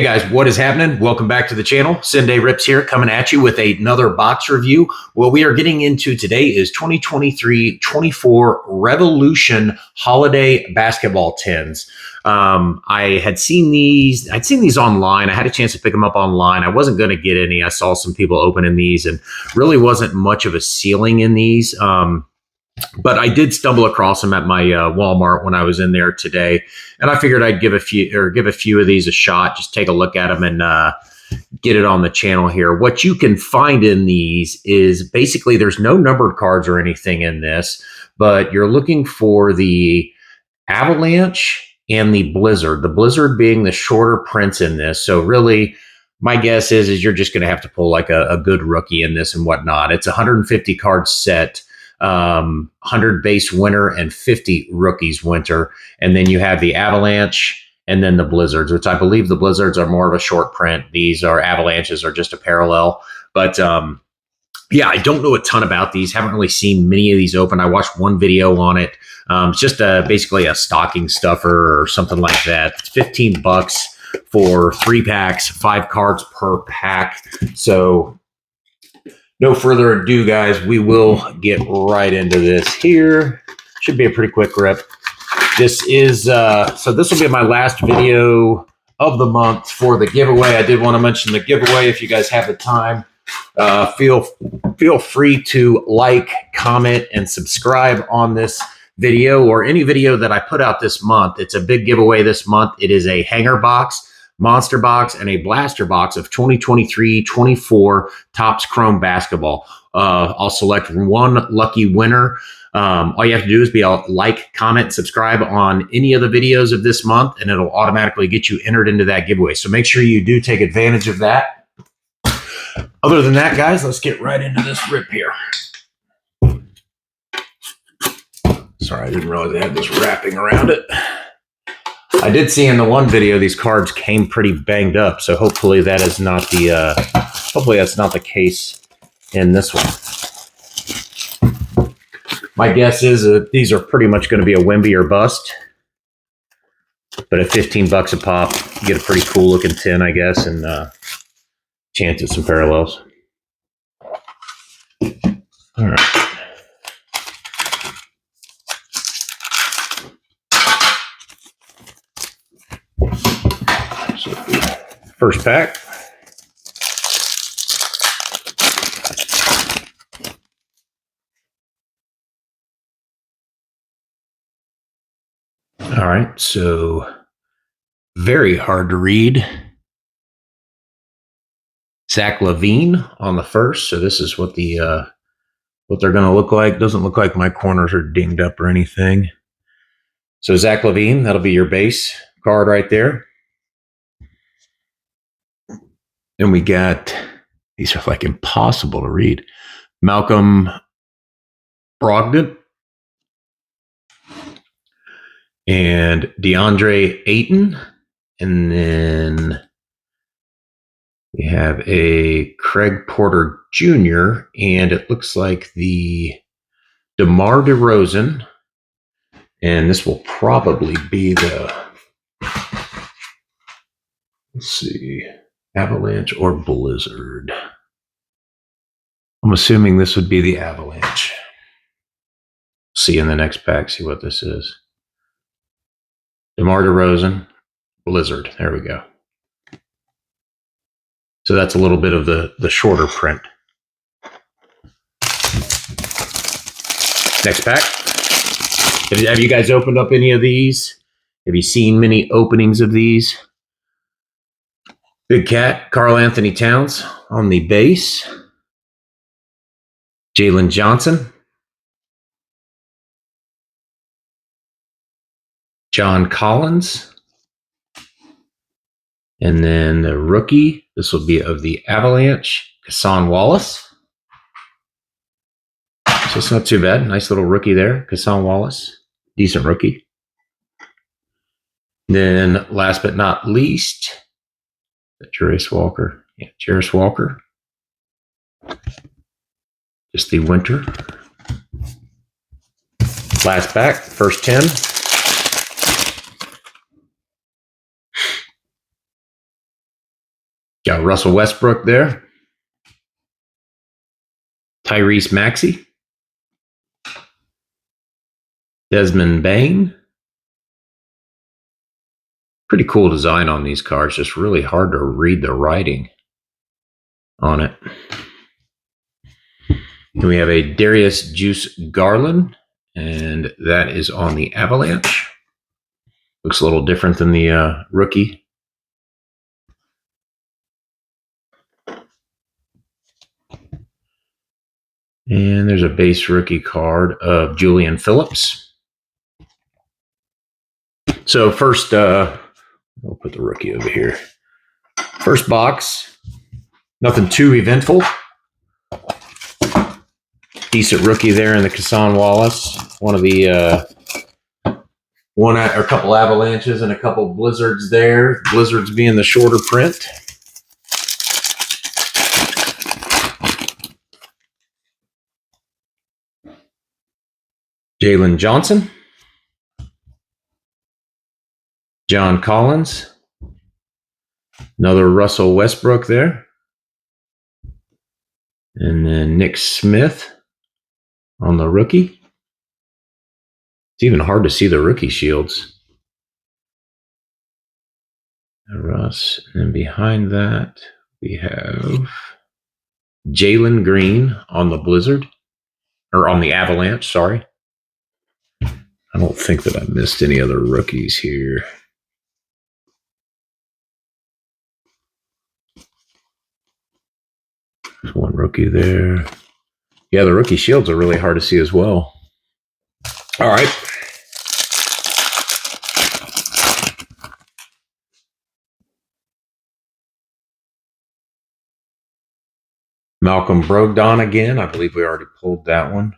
guys, what is happening? Welcome back to the channel. Cin-Day Rips here, coming at you with another box review. What we are getting into today is 2023-24 Revolution Holiday Basketball Tins. I had seen these. I'd seen these online. I had a chance to pick them up online. I wasn't going to get any. I saw some people opening these, and really wasn't much of a ceiling in these. But I did stumble across them at my Walmart when I was in there today, and I figured I'd give a few of these a shot. Just take a look at them and get it on the channel here. What you can find in these is basically there's no numbered cards or anything in this, but you're looking for the Avalanche and the Blizzard. The Blizzard being the shorter prints in this. So really, my guess is you're just going to have to pull like a good rookie in this and whatnot. It's a 150 card set. 100 base winter and 50 rookies winter, and then you have the Avalanche and then the Blizzards, which I believe the Blizzards are more of a short print. These are Avalanches are just a parallel. But yeah, I don't know a ton about these. Haven't really seen many of these open. I watched one video on it. It's just basically a stocking stuffer or something like that. It's $15 for 3 packs, 5 cards per pack. So no further ado, guys, we will get right into this here. Should be a pretty quick rip. This is, so this will be my last video of the month for the giveaway. I did want to mention the giveaway if you guys have the time. Feel free to like, comment, and subscribe on this video or any video that I put out this month. It's a big giveaway this month. It is a hanger box, monster box, and a blaster box of 2023-24 Topps Chrome basketball. I'll select one lucky winner. All you have to do is be a like, comment, subscribe on any of the videos of this month, and it'll automatically get you entered into that giveaway. So make sure you do take advantage of that. Other than that, guys, let's get right into this rip here. Sorry, I didn't realize I had this wrapping around it. I did see in the one video these cards came pretty banged up, so hopefully that is not the hopefully that's not the case in this one. My guess is that these are pretty much going to be a Wemby or bust, but at $15 a pop, you get a pretty cool looking tin, I guess, and chance at some parallels. All right. First pack. All right, so very hard to read. Zach LaVine on the first. So this is what the what they're going to look like. Doesn't look like my corners are dinged up or anything. So Zach LaVine, that'll be your base card right there. And we got, these are like impossible to read. Malcolm Brogdon and DeAndre Ayton. And then we have a Craig Porter Jr. And it looks like the DeMar DeRozan. And this will probably be the, let's see, Avalanche or Blizzard. I'm assuming this would be the Avalanche. See in the next pack, see what this is. DeMar DeRozan, Blizzard. There we go. So that's a little bit of the shorter print. Next pack. Have you guys opened up any of these? Have you seen many openings of these? Big Cat, Karl Anthony Towns on the base. Jalen Johnson. John Collins. And then the rookie, this will be of the Avalanche, Cason Wallace. So it's not too bad. Nice little rookie there, Cason Wallace. Decent rookie. Then last but not least, Jarius Walker. Yeah, Jarius Walker. Just the winter. Last pack, first 10. Got Russell Westbrook there. Tyrese Maxey. Desmond Bain. Pretty cool design on these cards. Just really hard to read the writing on it. Then we have a Darius Juice Garland, and that is on the Avalanche. Looks a little different than the rookie. And there's a base rookie card of Julian Phillips. So first, I'll put the rookie over here. First box, nothing too eventful. Decent rookie there in the Kassan Wallace. One of the a couple Avalanches and a couple Blizzards there. Blizzards being the shorter print. Jalen Johnson. John Collins. Another Russell Westbrook there. And then Nick Smith on the rookie. It's even hard to see the rookie shields. Russ. And then behind that, we have Jalen Green on the Blizzard. Or on the Avalanche, sorry. I don't think that I missed any other rookies here. There's one rookie there. Yeah, the rookie shields are really hard to see as well. All right. Malcolm Brogdon again. I believe we already pulled that one.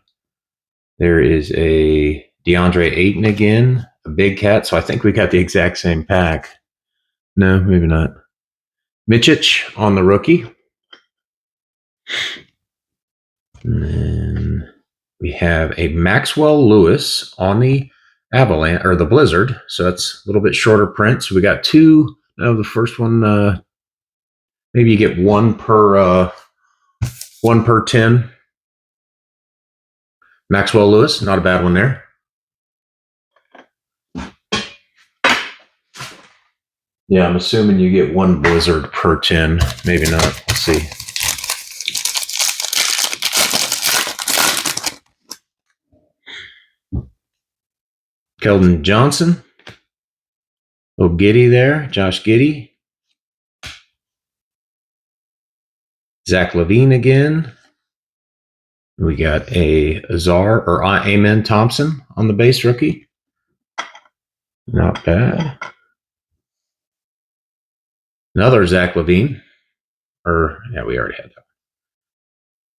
There is a DeAndre Ayton again, a big cat. So I think we got the exact same pack. No, maybe not. Mitchich on the rookie. And then we have a Maxwell Lewis on the Avalanche or the Blizzard. So that's a little bit shorter print. So we got two. No, the first one, maybe you get one per 10. Maxwell Lewis, not a bad one there. Yeah, I'm assuming you get one Blizzard per 10. Maybe not. Let's see. Keldon Johnson. Oh, Giddey there. Josh Giddey. Zach LaVine again. We got a Azar or Amen Thompson on the base rookie. Not bad. Another Zach LaVine. Yeah, we already had that.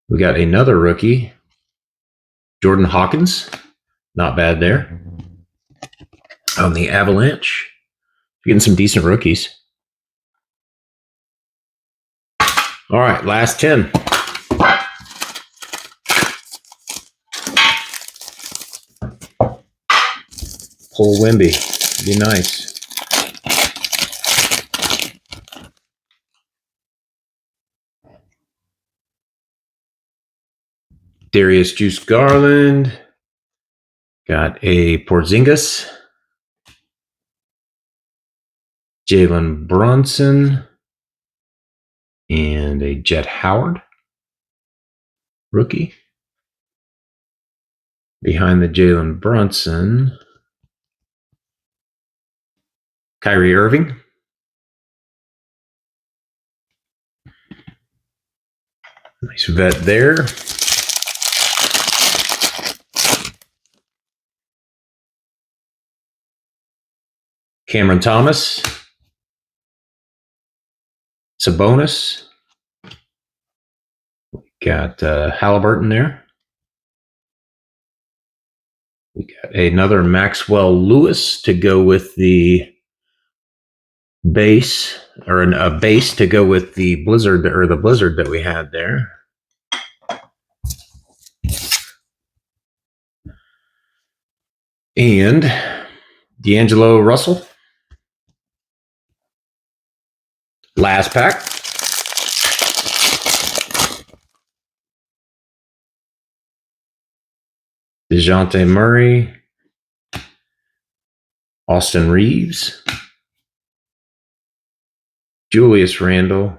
We got another rookie. Jordan Hawkins. Not bad there. On the Avalanche. Getting some decent rookies. All right, last 10. Pull Wemby. Be nice. Darius Juice Garland. Got a Porzingis. Jalen Brunson. And a Jet Howard. Rookie. Behind the Jalen Brunson. Kyrie Irving. Nice vet there. Cameron Thomas. Sabonis. Got Halliburton there. We got another Maxwell Lewis to go with the base, or a base to go with the Blizzard or the Blizzard that we had there. And D'Angelo Russell. Last pack. DeJounte Murray, Austin Reeves, Julius Randle.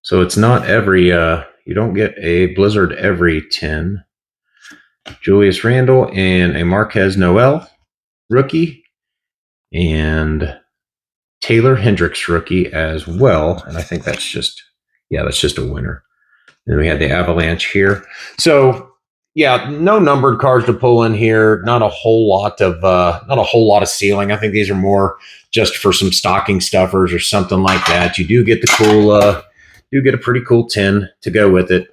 So it's not every, you don't get a Blizzard every 10. Julius Randle and a Marquez Noel rookie, and Taylor Hendricks rookie as well. And I think that's just, yeah, that's just a winner. Then we had the Avalanche here. So yeah, no numbered cards to pull in here. Not a whole lot of ceiling. I think these are more just for some stocking stuffers or something like that. You do get the cool, do get a pretty cool 10 to go with it.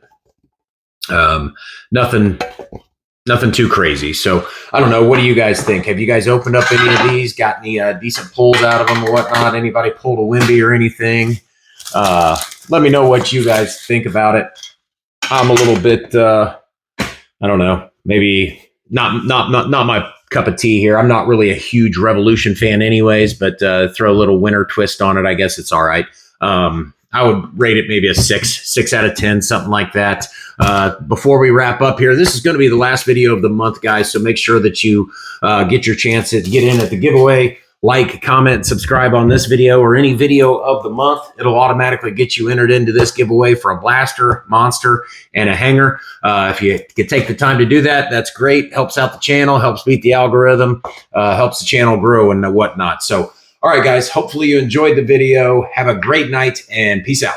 Nothing too crazy. So I don't know. What do you guys think? Have you guys opened up any of these? Got any decent pulls out of them or whatnot? Anybody pulled a Wemby or anything? Let me know what you guys think about it. I'm a little bit, I don't know, maybe not my cup of tea here. I'm not really a huge Revolution fan anyways, but throw a little winter twist on it. I guess it's all right. I would rate it maybe a 6 out of 10, something like that. Before we wrap up here, this is going to be the last video of the month, guys. So make sure that you get your chance to get in at the giveaway. Like, comment, subscribe on this video or any video of the month. It'll automatically get you entered into this giveaway for a blaster, monster, and a hanger. If you could take the time to do that, that's great. Helps out the channel, helps beat the algorithm, helps the channel grow and whatnot. So, all right, guys, hopefully you enjoyed the video. Have a great night and peace out.